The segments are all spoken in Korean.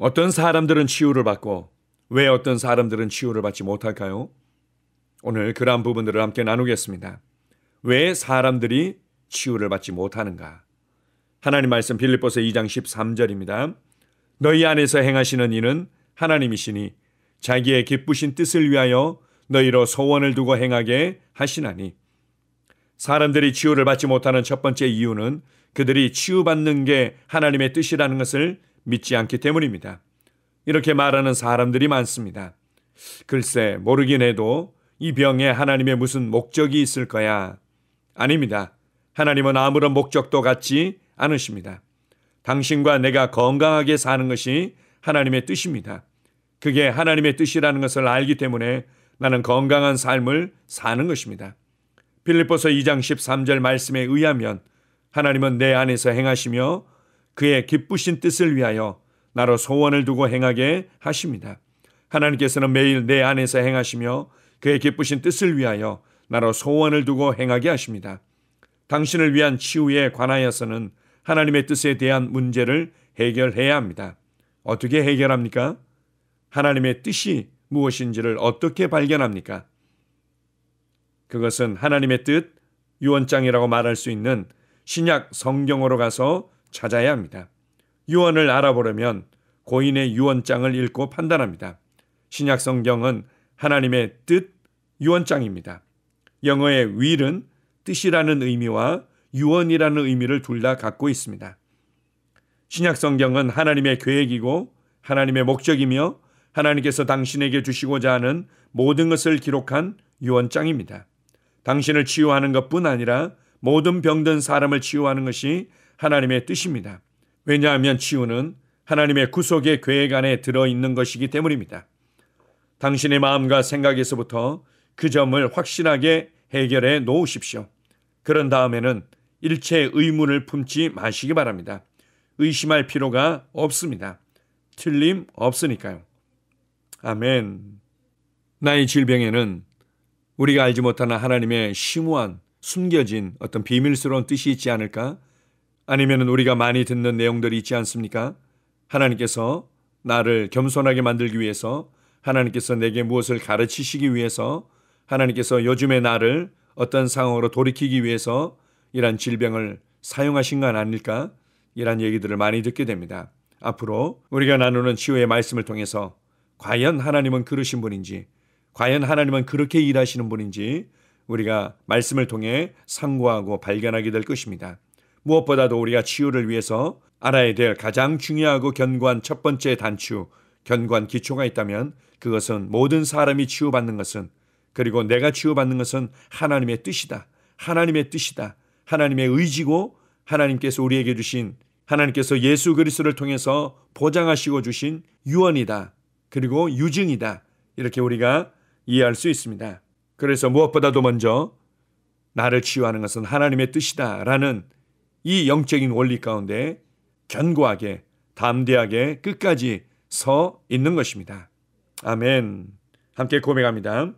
어떤 사람들은 치유를 받고 왜 어떤 사람들은 치유를 받지 못할까요? 오늘 그러한 부분들을 함께 나누겠습니다. 왜 사람들이 치유를 받지 못하는가? 하나님 말씀 빌립보서 2장 13절입니다. 너희 안에서 행하시는 이는 하나님이시니 자기의 기쁘신 뜻을 위하여 너희로 소원을 두고 행하게 하시나니. 사람들이 치유를 받지 못하는 첫 번째 이유는 그들이 치유받는 게 하나님의 뜻이라는 것을 믿지 않기 때문입니다. 이렇게 말하는 사람들이 많습니다. 글쎄, 모르긴 해도 이 병에 하나님의 무슨 목적이 있을 거야. 아닙니다. 하나님은 아무런 목적도 갖지 않으십니다. 당신과 내가 건강하게 사는 것이 하나님의 뜻입니다. 그게 하나님의 뜻이라는 것을 알기 때문에 나는 건강한 삶을 사는 것입니다. 빌립보서 2장 13절 말씀에 의하면 하나님은 내 안에서 행하시며 그의 기쁘신 뜻을 위하여 나로 소원을 두고 행하게 하십니다. 하나님께서는 매일 내 안에서 행하시며 그의 기쁘신 뜻을 위하여 나로 소원을 두고 행하게 하십니다. 당신을 위한 치유에 관하여서는 하나님의 뜻에 대한 문제를 해결해야 합니다. 어떻게 해결합니까? 하나님의 뜻이 무엇인지를 어떻게 발견합니까? 그것은 하나님의 뜻, 유언장이라고 말할 수 있는 신약 성경으로 가서 찾아야 합니다. 유언을 알아보려면 고인의 유언장을 읽고 판단합니다. 신약 성경은 하나님의 뜻, 유언장입니다. 영어의 will은 뜻이라는 의미와 유언이라는 의미를 둘 다 갖고 있습니다. 신약 성경은 하나님의 계획이고 하나님의 목적이며 하나님께서 당신에게 주시고자 하는 모든 것을 기록한 유언장입니다. 당신을 치유하는 것뿐 아니라 모든 병든 사람을 치유하는 것이 하나님의 뜻입니다. 왜냐하면 치유는 하나님의 구속의 계획 안에 들어있는 것이기 때문입니다. 당신의 마음과 생각에서부터 그 점을 확실하게 해결해 놓으십시오. 그런 다음에는 일체 의문을 품지 마시기 바랍니다. 의심할 필요가 없습니다. 틀림 없으니까요. 아멘. 나의 질병에는 우리가 알지 못하는 하나님의 심오한 숨겨진 어떤 비밀스러운 뜻이 있지 않을까? 아니면 우리가 많이 듣는 내용들이 있지 않습니까? 하나님께서 나를 겸손하게 만들기 위해서, 하나님께서 내게 무엇을 가르치시기 위해서, 하나님께서 요즘의 나를 어떤 상황으로 돌이키기 위해서 이런 질병을 사용하신 건 아닐까? 이런 얘기들을 많이 듣게 됩니다. 앞으로 우리가 나누는 치유의 말씀을 통해서 과연 하나님은 그러신 분인지, 과연 하나님은 그렇게 일하시는 분인지 우리가 말씀을 통해 상고하고 발견하게 될 것입니다. 무엇보다도 우리가 치유를 위해서 알아야 될 가장 중요하고 견고한 첫 번째 단추, 견고한 기초가 있다면 그것은 모든 사람이 치유받는 것은, 그리고 내가 치유받는 것은 하나님의 뜻이다. 하나님의 뜻이다. 하나님의 의지고 하나님께서 우리에게 주신, 하나님께서 예수 그리스도를 통해서 보장하시고 주신 유언이다. 그리고 유증이다. 이렇게 우리가 이해할 수 있습니다. 그래서 무엇보다도 먼저 나를 치유하는 것은 하나님의 뜻이다 라는 이 영적인 원리 가운데 견고하게, 담대하게 끝까지 서 있는 것입니다. 아멘. 함께 고백합니다.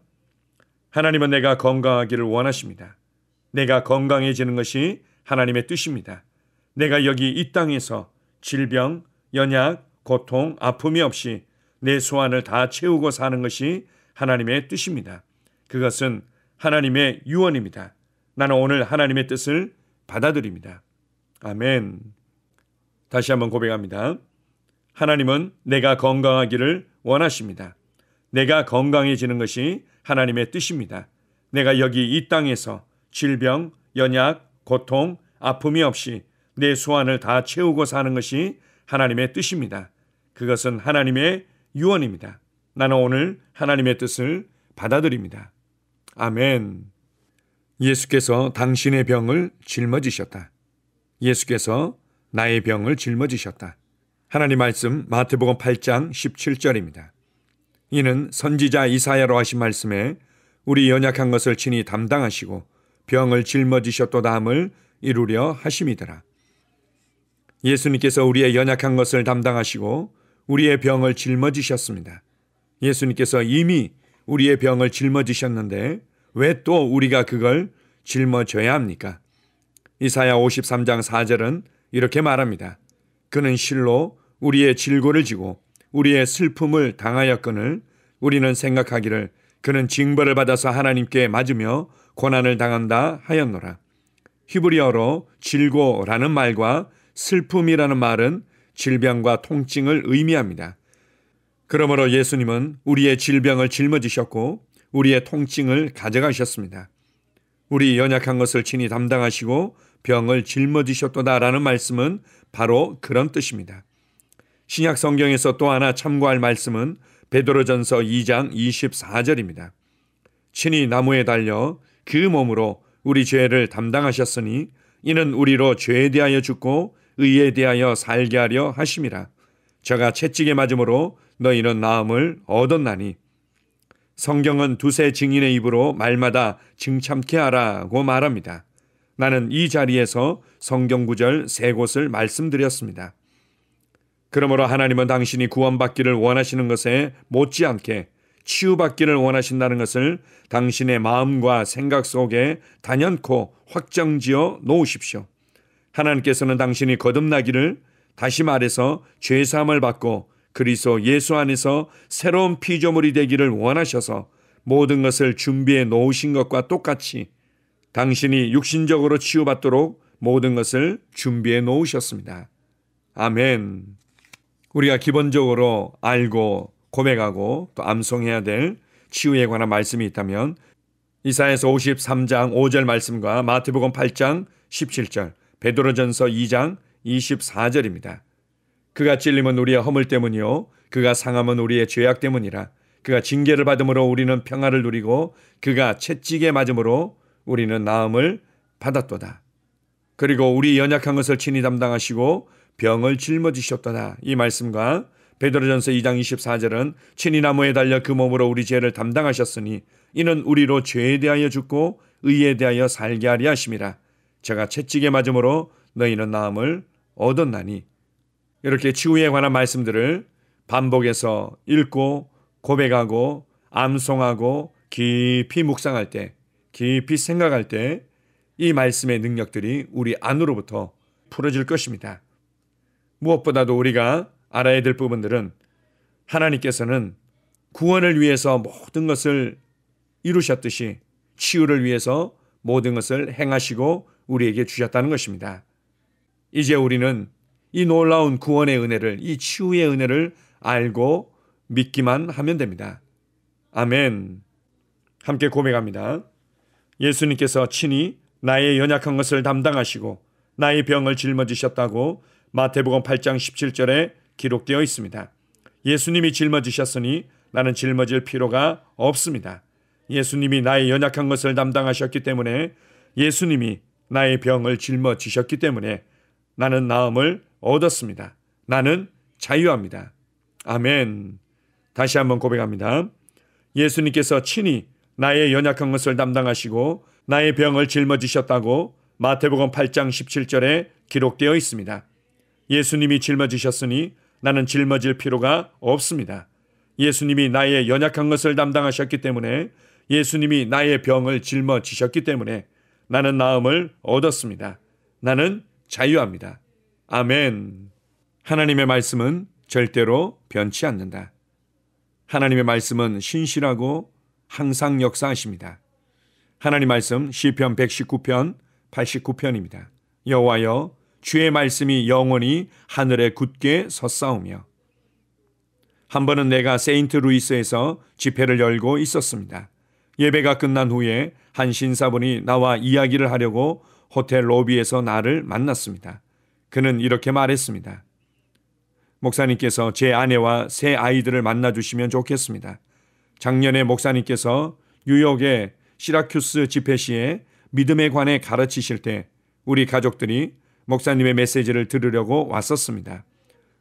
하나님은 내가 건강하기를 원하십니다. 내가 건강해지는 것이 하나님의 뜻입니다. 내가 여기 이 땅에서 질병, 연약, 고통, 아픔이 없이 내 소원을 다 채우고 사는 것이 하나님의 뜻입니다. 그것은 하나님의 유언입니다. 나는 오늘 하나님의 뜻을 받아들입니다. 아멘. 다시 한번 고백합니다. 하나님은 내가 건강하기를 원하십니다. 내가 건강해지는 것이 하나님의 뜻입니다. 내가 여기 이 땅에서 질병, 연약, 고통, 아픔이 없이 내 소원을 다 채우고 사는 것이 하나님의 뜻입니다. 그것은 하나님의 유언입니다. 나는 오늘 하나님의 뜻을 받아들입니다. 아멘. 예수께서 당신의 병을 짊어지셨다. 예수께서 나의 병을 짊어지셨다. 하나님 말씀 마태복음 8장 17절입니다. 이는 선지자 이사야로 하신 말씀에 우리 연약한 것을 친히 담당하시고 병을 짊어지셨도다 함을 이루려 하심이더라. 예수님께서 우리의 연약한 것을 담당하시고 우리의 병을 짊어지셨습니다. 예수님께서 이미 우리의 병을 짊어지셨는데 왜 또 우리가 그걸 짊어져야 합니까? 이사야 53장 4절은 이렇게 말합니다. 그는 실로 우리의 질고를 지고 우리의 슬픔을 당하였거늘 우리는 생각하기를 그는 징벌을 받아서 하나님께 맞으며 고난을 당한다 하였노라. 히브리어로 질고라는 말과 슬픔이라는 말은 질병과 통증을 의미합니다. 그러므로 예수님은 우리의 질병을 짊어지셨고 우리의 통증을 가져가셨습니다. 우리 연약한 것을 친히 담당하시고 병을 짊어지셨도다라는 말씀은 바로 그런 뜻입니다. 신약 성경에서 또 하나 참고할 말씀은 베드로전서 2장 24절입니다. 친히 나무에 달려 그 몸으로 우리 죄를 담당하셨으니 이는 우리로 죄에 대하여 죽고 의에 대하여 살게 하려 하심이라. 저가 채찍에 맞음으로 너희는 나음을 얻었나니. 성경은 두세 증인의 입으로 말마다 증참케 하라고 말합니다. 나는 이 자리에서 성경 구절 3곳을 말씀드렸습니다. 그러므로 하나님은 당신이 구원받기를 원하시는 것에 못지않게 치유받기를 원하신다는 것을 당신의 마음과 생각 속에 단연코 확정지어 놓으십시오. 하나님께서는 당신이 거듭나기를, 다시 말해서 죄사함을 받고 그리스도 예수 안에서 새로운 피조물이 되기를 원하셔서 모든 것을 준비해 놓으신 것과 똑같이 당신이 육신적으로 치유받도록 모든 것을 준비해 놓으셨습니다. 아멘. 우리가 기본적으로 알고 고백하고 또 암송해야 될 치유에 관한 말씀이 있다면 이사야서 53장 5절 말씀과 마태복음 8장 17절, 베드로전서 2장 24절입니다. 그가 찔림은 우리의 허물 때문이요 그가 상함은 우리의 죄악 때문이라. 그가 징계를 받음으로 우리는 평화를 누리고 그가 채찍에 맞음으로 우리는 나음을 받았도다. 그리고 우리 연약한 것을 친히 담당하시고 병을 짊어지셨도다. 이 말씀과 베드로전서 2장 24절은 친히 나무에 달려 그 몸으로 우리 죄를 담당하셨으니 이는 우리로 죄에 대하여 죽고 의에 대하여 살게 하려 하심이라. 제가 채찍에 맞음으로 너희는 나음을 얻었나니. 이렇게 치유에 관한 말씀들을 반복해서 읽고 고백하고 암송하고 깊이 묵상할 때, 깊이 생각할 때 이 말씀의 능력들이 우리 안으로부터 풀어질 것입니다. 무엇보다도 우리가 알아야 될 부분들은 하나님께서는 구원을 위해서 모든 것을 이루셨듯이 치유를 위해서 모든 것을 행하시고 우리에게 주셨다는 것입니다. 이제 우리는 이 놀라운 구원의 은혜를, 이 치유의 은혜를 알고 믿기만 하면 됩니다. 아멘. 함께 고백합니다. 예수님께서 친히 나의 연약한 것을 담당하시고 나의 병을 짊어지셨다고 마태복음 8장 17절에 기록되어 있습니다. 예수님이 짊어지셨으니 나는 짊어질 필요가 없습니다. 예수님이 나의 연약한 것을 담당하셨기 때문에, 예수님이 나의 병을 짊어지셨기 때문에 나는 나음을 얻었습니다. 나는 자유합니다. 아멘. 다시 한번 고백합니다. 예수님께서 친히 나의 연약한 것을 담당하시고 나의 병을 짊어지셨다고 마태복음 8장 17절에 기록되어 있습니다. 예수님이 짊어지셨으니 나는 짊어질 필요가 없습니다. 예수님이 나의 연약한 것을 담당하셨기 때문에, 예수님이 나의 병을 짊어지셨기 때문에 나는 나음을 얻었습니다. 나는 자유합니다. 아멘. 하나님의 말씀은 절대로 변치 않는다. 하나님의 말씀은 신실하고 항상 역사하십니다. 하나님 말씀 시편 119편 89편입니다. 여호와여, 주의 말씀이 영원히 하늘에 굳게 섰사오며. 한 번은 내가 세인트루이스에서 집회를 열고 있었습니다. 예배가 끝난 후에 한 신사분이 나와 이야기를 하려고 호텔 로비에서 나를 만났습니다. 그는 이렇게 말했습니다. 목사님께서 제 아내와 새 아이들을 만나주시면 좋겠습니다. 작년에 목사님께서 뉴욕의 시라큐스 집회 시에 믿음에 관해 가르치실 때 우리 가족들이 목사님의 메시지를 들으려고 왔었습니다.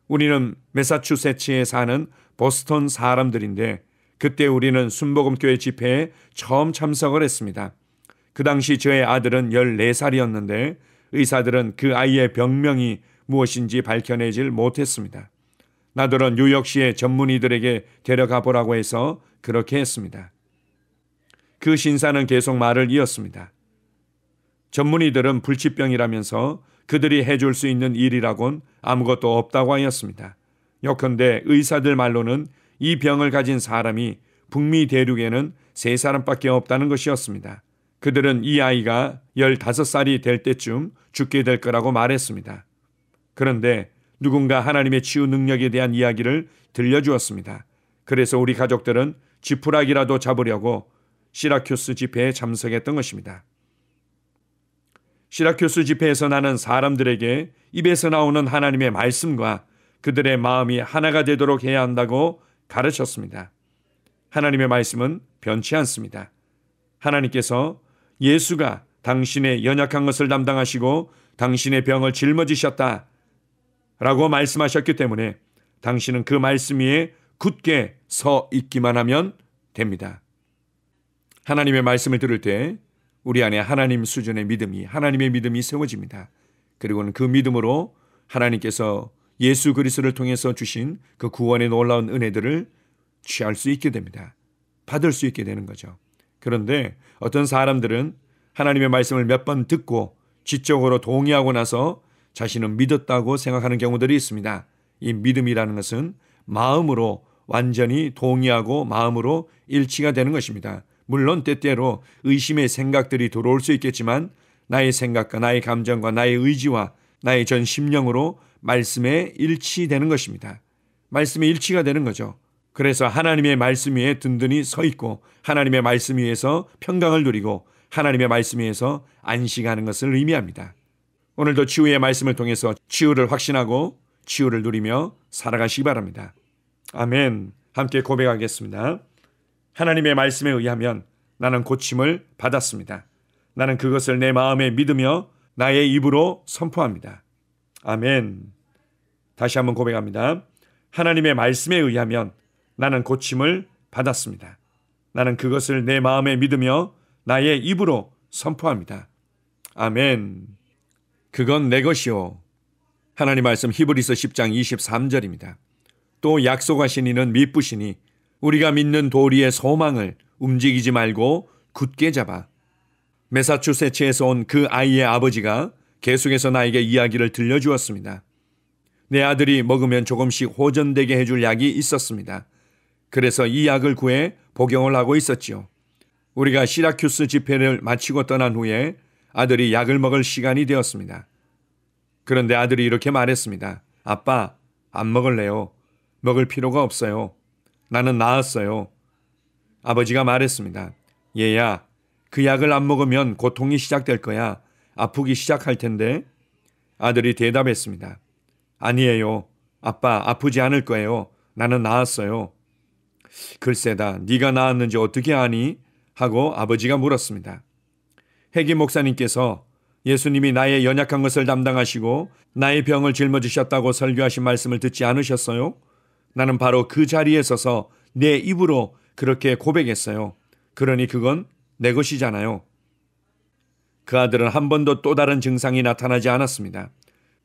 우리는 매사추세츠에 사는 보스턴 사람들인데 그때 우리는 순복음교회 집회에 처음 참석을 했습니다. 그 당시 저의 아들은 14살이었는데 의사들은 그 아이의 병명이 무엇인지 밝혀내질 못했습니다. 나더러 뉴욕시의 전문의들에게 데려가 보라고 해서 그렇게 했습니다. 그 신사는 계속 말을 이었습니다. 전문의들은 불치병이라면서 그들이 해줄 수 있는 일이라곤 아무것도 없다고 하였습니다. 요컨대 의사들 말로는 이 병을 가진 사람이 북미 대륙에는 3사람밖에 없다는 것이었습니다. 그들은 이 아이가 15살이 될 때쯤 죽게 될 거라고 말했습니다. 그런데 누군가 하나님의 치유 능력에 대한 이야기를 들려주었습니다. 그래서 우리 가족들은 지푸라기라도 잡으려고 시라큐스 집회에 참석했던 것입니다. 시라큐스 집회에서 나는 사람들에게 입에서 나오는 하나님의 말씀과 그들의 마음이 하나가 되도록 해야 한다고 가르쳤습니다. 하나님의 말씀은 변치 않습니다. 하나님께서 예수가 당신의 연약한 것을 담당하시고 당신의 병을 짊어지셨다 라고 말씀하셨기 때문에 당신은 그 말씀 위에 굳게 서 있기만 하면 됩니다. 하나님의 말씀을 들을 때 우리 안에 하나님 수준의 믿음이, 하나님의 믿음이 세워집니다. 그리고는 그 믿음으로 하나님께서 예수 그리스도를 통해서 주신 그 구원의 놀라운 은혜들을 취할 수 있게 됩니다. 받을 수 있게 되는 거죠. 그런데 어떤 사람들은 하나님의 말씀을 몇 번 듣고 지적으로 동의하고 나서 자신은 믿었다고 생각하는 경우들이 있습니다. 이 믿음이라는 것은 마음으로 완전히 동의하고 마음으로 일치가 되는 것입니다. 물론 때때로 의심의 생각들이 들어올 수 있겠지만 나의 생각과 나의 감정과 나의 의지와 나의 전 심령으로 말씀에 일치되는 것입니다. 말씀에 일치가 되는 거죠. 그래서 하나님의 말씀 위에 든든히 서 있고 하나님의 말씀 위에서 평강을 누리고 하나님의 말씀 위에서 안식하는 것을 의미합니다. 오늘도 치유의 말씀을 통해서 치유를 확신하고 치유를 누리며 살아가시기 바랍니다. 아멘. 함께 고백하겠습니다. 하나님의 말씀에 의하면 나는 고침을 받았습니다. 나는 그것을 내 마음에 믿으며 나의 입으로 선포합니다. 아멘. 다시 한번 고백합니다. 하나님의 말씀에 의하면 나는 고침을 받았습니다. 나는 그것을 내 마음에 믿으며 나의 입으로 선포합니다. 아멘. 그건 내 것이요. 하나님 말씀 히브리서 10장 23절입니다. 또 약속하신 이는 미쁘시니 우리가 믿는 도리의 소망을 움직이지 말고 굳게 잡아. 매사추세츠에서 온 그 아이의 아버지가 계속해서 나에게 이야기를 들려주었습니다. 내 아들이 먹으면 조금씩 호전되게 해줄 약이 있었습니다. 그래서 이 약을 구해 복용을 하고 있었지요. 우리가 시라큐스 집회를 마치고 떠난 후에 아들이 약을 먹을 시간이 되었습니다. 그런데 아들이 이렇게 말했습니다. 아빠, 안 먹을래요. 먹을 필요가 없어요. 나는 나았어요. 아버지가 말했습니다. 얘야, 그 약을 안 먹으면 고통이 시작될 거야. 아프기 시작할 텐데. 아들이 대답했습니다. 아니에요. 아빠, 아프지 않을 거예요. 나는 나았어요. 글쎄다, 네가 나았는지 어떻게 아니? 하고 아버지가 물었습니다. 해기 목사님께서 예수님이 나의 연약한 것을 담당하시고 나의 병을 짊어지셨다고 설교하신 말씀을 듣지 않으셨어요? 나는 바로 그 자리에 서서 내 입으로 그렇게 고백했어요. 그러니 그건 내 것이잖아요. 그 아들은 한 번도 또 다른 증상이 나타나지 않았습니다.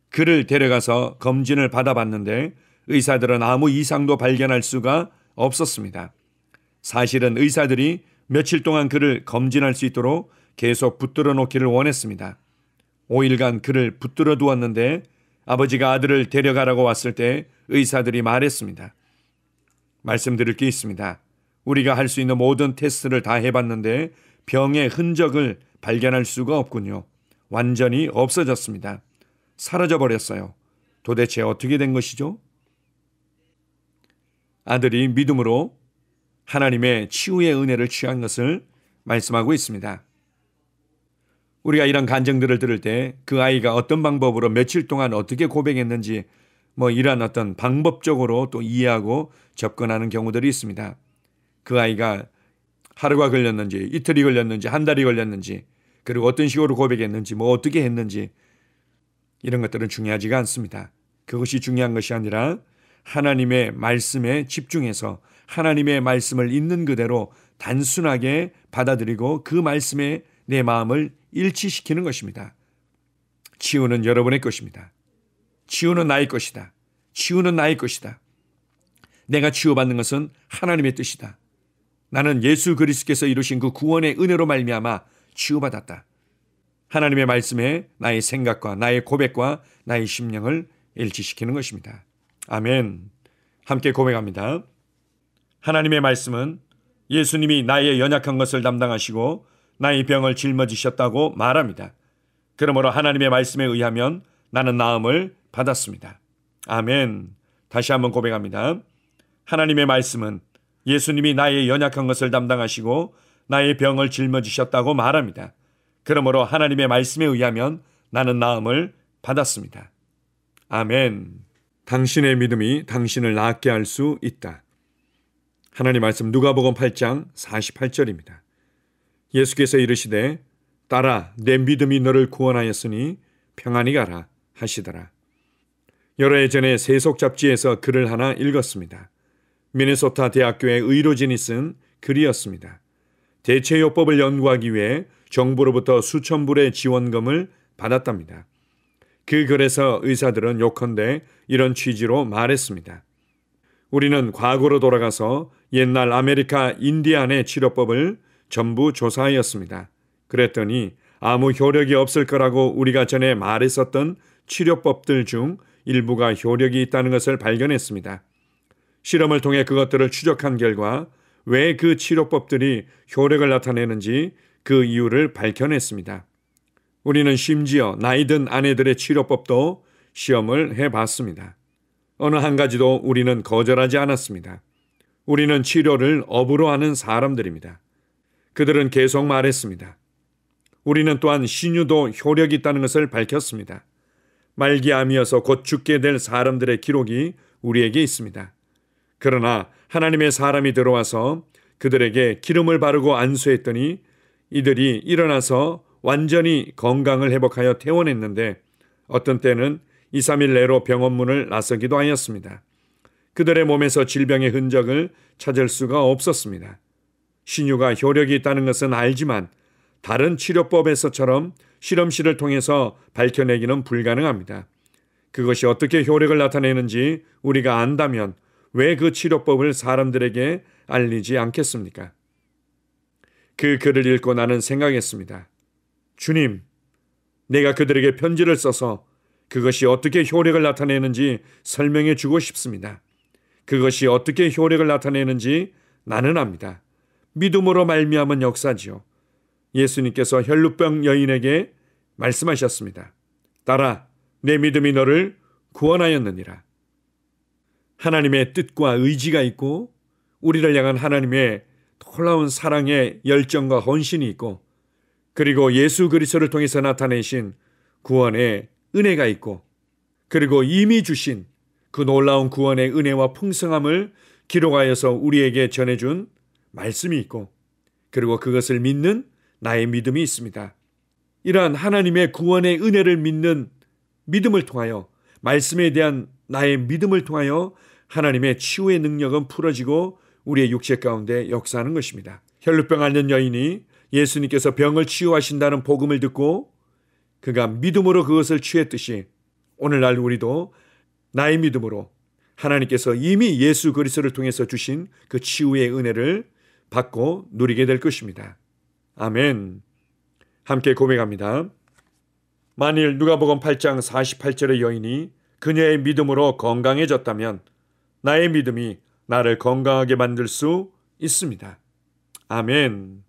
그를 데려가서 검진을 받아봤는데 의사들은 아무 이상도 발견할 수가 없었습니다. 사실은 의사들이 며칠 동안 그를 검진할 수 있도록 계속 붙들어 놓기를 원했습니다. 5일간 그를 붙들어 두었는데 아버지가 아들을 데려가라고 왔을 때 의사들이 말했습니다. 말씀드릴 게 있습니다. 우리가 할 수 있는 모든 테스트를 다 해봤는데 병의 흔적을 발견할 수가 없군요. 완전히 없어졌습니다. 사라져버렸어요. 도대체 어떻게 된 것이죠? 아들이 믿음으로 하나님의 치유의 은혜를 취한 것을 말씀하고 있습니다. 우리가 이런 간증들을 들을 때 그 아이가 어떤 방법으로 며칠 동안 어떻게 고백했는지 이런 어떤 방법적으로 또 이해하고 접근하는 경우들이 있습니다. 그 아이가 하루가 걸렸는지 이틀이 걸렸는지 한 달이 걸렸는지 그리고 어떤 식으로 고백했는지 어떻게 했는지 이런 것들은 중요하지가 않습니다. 그것이 중요한 것이 아니라 하나님의 말씀에 집중해서 하나님의 말씀을 있는 그대로 단순하게 받아들이고 그 말씀에 내 마음을 일치시키는 것입니다. 치유는 여러분의 것입니다. 치유는 나의 것이다. 치유는 나의 것이다. 내가 치유받는 것은 하나님의 뜻이다. 나는 예수 그리스도께서 이루신 그 구원의 은혜로 말미암아 치유받았다. 하나님의 말씀에 나의 생각과 나의 고백과 나의 심령을 일치시키는 것입니다. 아멘. 함께 고백합니다. 하나님의 말씀은 예수님이 나의 연약한 것을 담당하시고 나의 병을 짊어지셨다고 말합니다. 그러므로 하나님의 말씀에 의하면 나는 나음을 받았습니다. 아멘. 다시 한번 고백합니다. 하나님의 말씀은 예수님이 나의 연약한 것을 담당하시고 나의 병을 짊어지셨다고 말합니다. 그러므로 하나님의 말씀에 의하면 나는 나음을 받았습니다. 아멘. 당신의 믿음이 당신을 낫게 할 수 있다. 하나님 말씀 누가복음 8장 48절입니다. 예수께서 이르시되 딸아 내 믿음이 너를 구원하였으니 평안히 가라 하시더라. 여러 해 전에 세속 잡지에서 글을 하나 읽었습니다. 미네소타 대학교의 의료진이 쓴 글이었습니다. 대체요법을 연구하기 위해 정부로부터 수천 불의 지원금을 받았답니다. 그 글에서 의사들은 요컨대 이런 취지로 말했습니다. 우리는 과거로 돌아가서 옛날 아메리카 인디안의 치료법을 전부 조사하였습니다. 그랬더니 아무 효력이 없을 거라고 우리가 전에 말했었던 치료법들 중 일부가 효력이 있다는 것을 발견했습니다. 실험을 통해 그것들을 추적한 결과 왜 그 치료법들이 효력을 나타내는지 그 이유를 밝혀냈습니다. 우리는 심지어 나이든 아내들의 치료법도 시험을 해봤습니다. 어느 한 가지도 우리는 거절하지 않았습니다. 우리는 치료를 업으로 하는 사람들입니다. 그들은 계속 말했습니다. 우리는 또한 신유도 효력이 있다는 것을 밝혔습니다. 말기암이어서 곧 죽게 될 사람들의 기록이 우리에게 있습니다. 그러나 하나님의 사람이 들어와서 그들에게 기름을 바르고 안수했더니 이들이 일어나서 완전히 건강을 회복하여 퇴원했는데 어떤 때는 2, 3일 내로 병원 문을 나서기도 하였습니다. 그들의 몸에서 질병의 흔적을 찾을 수가 없었습니다. 신유가 효력이 있다는 것은 알지만 다른 치료법에서처럼 실험실을 통해서 밝혀내기는 불가능합니다. 그것이 어떻게 효력을 나타내는지 우리가 안다면 왜 그 치료법을 사람들에게 알리지 않겠습니까? 그 글을 읽고 나는 생각했습니다. 주님, 내가 그들에게 편지를 써서 그것이 어떻게 효력을 나타내는지 설명해 주고 싶습니다. 그것이 어떻게 효력을 나타내는지 나는 압니다. 믿음으로 말미암은 역사지요. 예수님께서 혈루병 여인에게 말씀하셨습니다. 딸아, 내 믿음이 너를 구원하였느니라. 하나님의 뜻과 의지가 있고 우리를 향한 하나님의 놀라운 사랑의 열정과 헌신이 있고 그리고 예수 그리스도를 통해서 나타내신 구원의 은혜가 있고 그리고 이미 주신 그 놀라운 구원의 은혜와 풍성함을 기록하여서 우리에게 전해준 말씀이 있고 그리고 그것을 믿는 나의 믿음이 있습니다. 이러한 하나님의 구원의 은혜를 믿는 믿음을 통하여 말씀에 대한 나의 믿음을 통하여 하나님의 치유의 능력은 풀어지고 우리의 육체 가운데 역사하는 것입니다. 혈루병 앓는 여인이 예수님께서 병을 치유하신다는 복음을 듣고 그가 믿음으로 그것을 취했듯이 오늘날 우리도 나의 믿음으로 하나님께서 이미 예수 그리스도를 통해서 주신 그 치유의 은혜를 받고 누리게 될 것입니다. 아멘. 함께 고백합니다. 만일 누가복음 8장 48절의 여인이 그녀의 믿음으로 건강해졌다면 나의 믿음이 나를 건강하게 만들 수 있습니다. 아멘.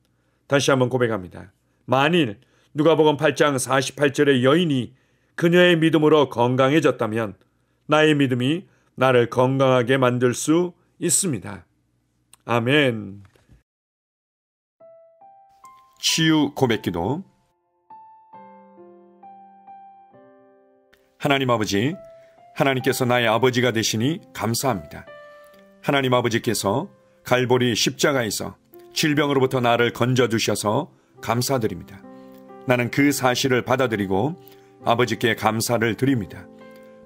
다시 한번 고백합니다. 만일 누가복음 8장 48절의 여인이 그녀의 믿음으로 건강해졌다면 나의 믿음이 나를 건강하게 만들 수 있습니다. 아멘. 치유 고백기도. 하나님 아버지, 하나님께서 나의 아버지가 되시니 감사합니다. 하나님 아버지께서 갈보리 십자가에서 질병으로부터 나를 건져주셔서 감사드립니다. 나는 그 사실을 받아들이고 아버지께 감사를 드립니다.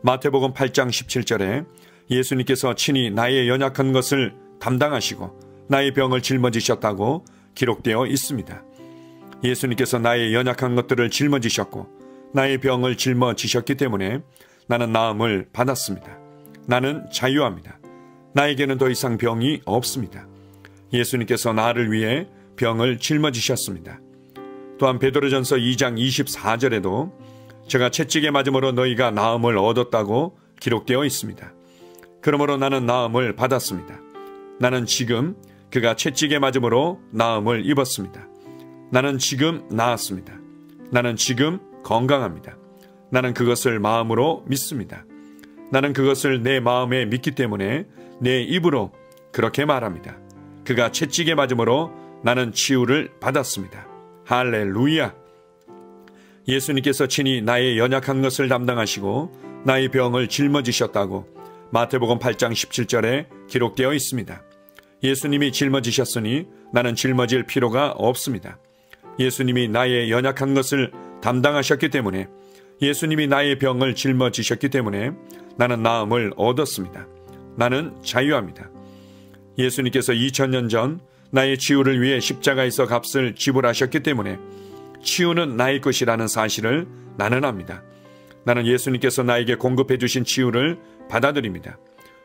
마태복음 8장 17절에 예수님께서 친히 나의 연약한 것을 담당하시고 나의 병을 짊어지셨다고 기록되어 있습니다. 예수님께서 나의 연약한 것들을 짊어지셨고 나의 병을 짊어지셨기 때문에 나는 나음을 받았습니다. 나는 자유합니다. 나에게는 더 이상 병이 없습니다. 예수님께서 나를 위해 병을 짊어지셨습니다. 또한 베드로전서 2장 24절에도 제가 채찍에 맞음으로 너희가 나음을 얻었다고 기록되어 있습니다. 그러므로 나는 나음을 받았습니다. 나는 지금 그가 채찍에 맞음으로 나음을 입었습니다. 나는 지금 나았습니다. 나는 지금 건강합니다. 나는 그것을 마음으로 믿습니다. 나는 그것을 내 마음에 믿기 때문에 내 입으로 그렇게 말합니다. 그가 채찍에 맞음으로 나는 치유를 받았습니다. 할렐루야! 예수님께서 친히 나의 연약한 것을 담당하시고 나의 병을 짊어지셨다고 마태복음 8장 17절에 기록되어 있습니다. 예수님이 짊어지셨으니 나는 짊어질 필요가 없습니다. 예수님이 나의 연약한 것을 담당하셨기 때문에, 예수님이 나의 병을 짊어지셨기 때문에 나는 나음을 얻었습니다. 나는 자유합니다. 예수님께서 2000년 전 나의 치유를 위해 십자가에서 값을 지불하셨기 때문에 치유는 나의 것이라는 사실을 나는 압니다. 나는 예수님께서 나에게 공급해 주신 치유를 받아들입니다.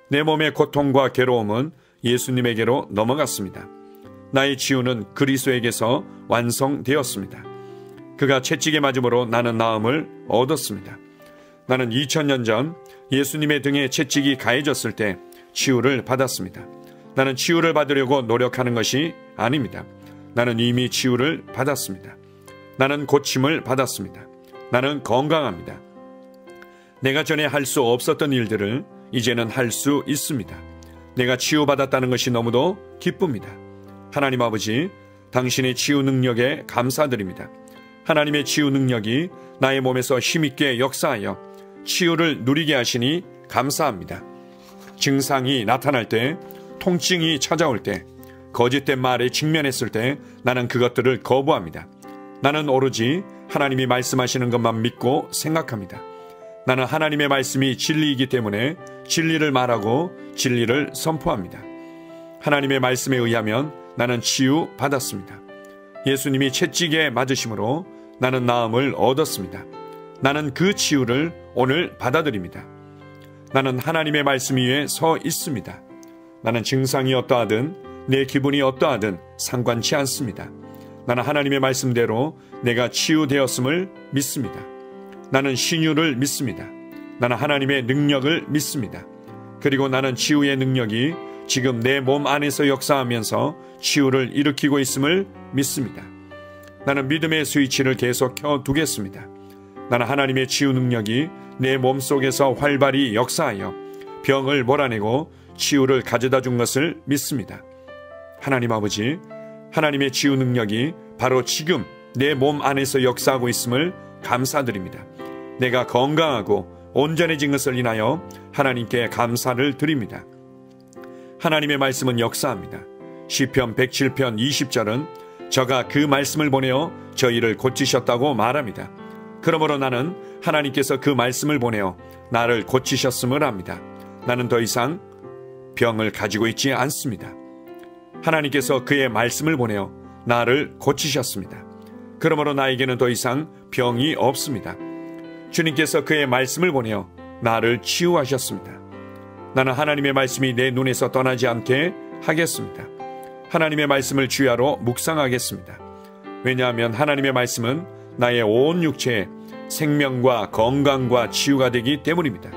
내 몸의 고통과 괴로움은 예수님에게로 넘어갔습니다. 나의 치유는 그리스도에게서 완성되었습니다. 그가 채찍에 맞음으로 나는 나음을 얻었습니다. 나는 2000년 전 예수님의 등에 채찍이 가해졌을 때 치유를 받았습니다. 나는 치유를 받으려고 노력하는 것이 아닙니다. 나는 이미 치유를 받았습니다. 나는 고침을 받았습니다. 나는 건강합니다. 내가 전에 할 수 없었던 일들을 이제는 할 수 있습니다. 내가 치유받았다는 것이 너무도 기쁩니다. 하나님 아버지, 당신의 치유 능력에 감사드립니다. 하나님의 치유 능력이 나의 몸에서 힘있게 역사하여 치유를 누리게 하시니 감사합니다. 증상이 나타날 때, 통증이 찾아올 때, 거짓된 말에 직면했을 때 나는 그것들을 거부합니다. 나는 오로지 하나님이 말씀하시는 것만 믿고 생각합니다. 나는 하나님의 말씀이 진리이기 때문에 진리를 말하고 진리를 선포합니다. 하나님의 말씀에 의하면 나는 치유 받았습니다. 예수님이 채찍에 맞으심으로 나는 나음을 얻었습니다. 나는 그 치유를 오늘 받아들입니다. 나는 하나님의 말씀 위에 서 있습니다. 나는 증상이 어떠하든 내 기분이 어떠하든 상관치 않습니다. 나는 하나님의 말씀대로 내가 치유되었음을 믿습니다. 나는 신유를 믿습니다. 나는 하나님의 능력을 믿습니다. 그리고 나는 치유의 능력이 지금 내 몸 안에서 역사하면서 치유를 일으키고 있음을 믿습니다. 나는 믿음의 스위치를 계속 켜두겠습니다. 나는 하나님의 치유 능력이 내 몸속에서 활발히 역사하여 병을 몰아내고 치유를 가져다 준 것을 믿습니다. 하나님 아버지, 하나님의 치유 능력이 바로 지금 내 몸 안에서 역사하고 있음을 감사드립니다. 내가 건강하고 온전해진 것을 인하여 하나님께 감사를 드립니다. 하나님의 말씀은 역사합니다. 시편 107편 20절은 저가 그 말씀을 보내어 저희를 고치셨다고 말합니다. 그러므로 나는 하나님께서 그 말씀을 보내어 나를 고치셨음을 압니다. 나는 더 이상 병을 가지고 있지 않습니다. 하나님께서 그의 말씀을 보내어 나를 고치셨습니다. 그러므로 나에게는 더 이상 병이 없습니다. 주님께서 그의 말씀을 보내어 나를 치유하셨습니다. 나는 하나님의 말씀이 내 눈에서 떠나지 않게 하겠습니다. 하나님의 말씀을 주야로 묵상하겠습니다. 왜냐하면 하나님의 말씀은 나의 온 육체에 생명과 건강과 치유가 되기 때문입니다.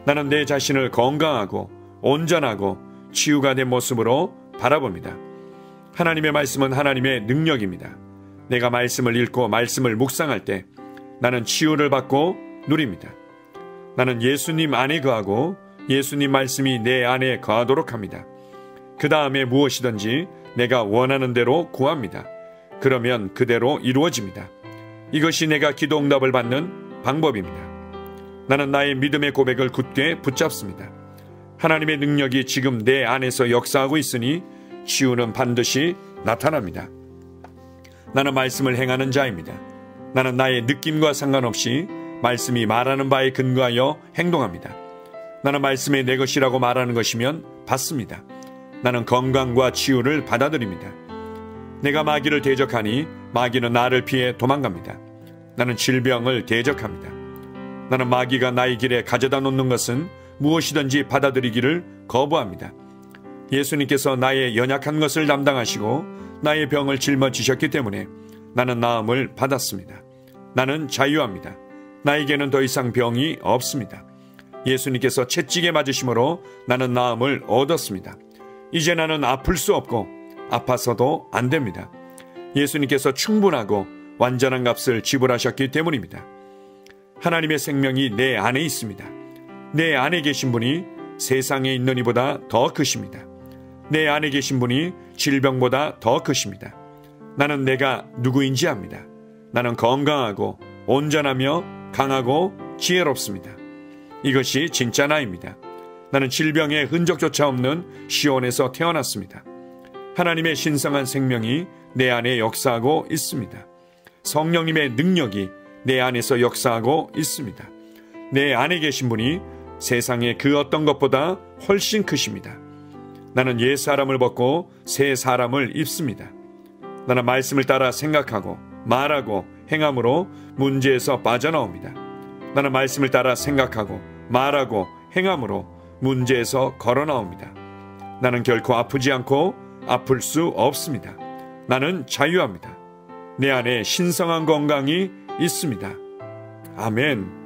나는 내 자신을 건강하고 온전하고 치유가 된 모습으로 바라봅니다. 하나님의 말씀은 하나님의 능력입니다. 내가 말씀을 읽고 말씀을 묵상할 때 나는 치유를 받고 누립니다. 나는 예수님 안에 거하고 예수님 말씀이 내 안에 거하도록 합니다. 그 다음에 무엇이든지 내가 원하는 대로 구합니다. 그러면 그대로 이루어집니다. 이것이 내가 기도 응답을 받는 방법입니다. 나는 나의 믿음의 고백을 굳게 붙잡습니다. 하나님의 능력이 지금 내 안에서 역사하고 있으니 치유는 반드시 나타납니다. 나는 말씀을 행하는 자입니다. 나는 나의 느낌과 상관없이 말씀이 말하는 바에 근거하여 행동합니다. 나는 말씀이 내 것이라고 말하는 것이면 받습니다. 나는 건강과 치유를 받아들입니다. 내가 마귀를 대적하니 마귀는 나를 피해 도망갑니다. 나는 질병을 대적합니다. 나는 마귀가 나의 길에 가져다 놓는 것은 무엇이든지 받아들이기를 거부합니다. 예수님께서 나의 연약한 것을 담당하시고 나의 병을 짊어지셨기 때문에 나는 나음을 받았습니다. 나는 자유합니다. 나에게는 더 이상 병이 없습니다. 예수님께서 채찍에 맞으심으로 나는 나음을 얻었습니다. 이제 나는 아플 수 없고 아파서도 안 됩니다. 예수님께서 충분하고 완전한 값을 지불하셨기 때문입니다. 하나님의 생명이 내 안에 있습니다. 내 안에 계신 분이 세상에 있는 이보다 더 크십니다. 내 안에 계신 분이 질병보다 더 크십니다. 나는 내가 누구인지 압니다. 나는 건강하고 온전하며 강하고 지혜롭습니다. 이것이 진짜 나입니다. 나는 질병의 흔적조차 없는 시온에서 태어났습니다. 하나님의 신성한 생명이 내 안에 역사하고 있습니다. 성령님의 능력이 내 안에서 역사하고 있습니다. 내 안에 계신 분이 세상의 그 어떤 것보다 훨씬 크십니다. 나는 옛 사람을 벗고 새 사람을 입습니다. 나는 말씀을 따라 생각하고 말하고 행함으로 문제에서 빠져나옵니다. 나는 말씀을 따라 생각하고 말하고 행함으로 문제에서 걸어나옵니다. 나는 결코 아프지 않고 아플 수 없습니다. 나는 자유합니다. 내 안에 신성한 건강이 있습니다. 아멘.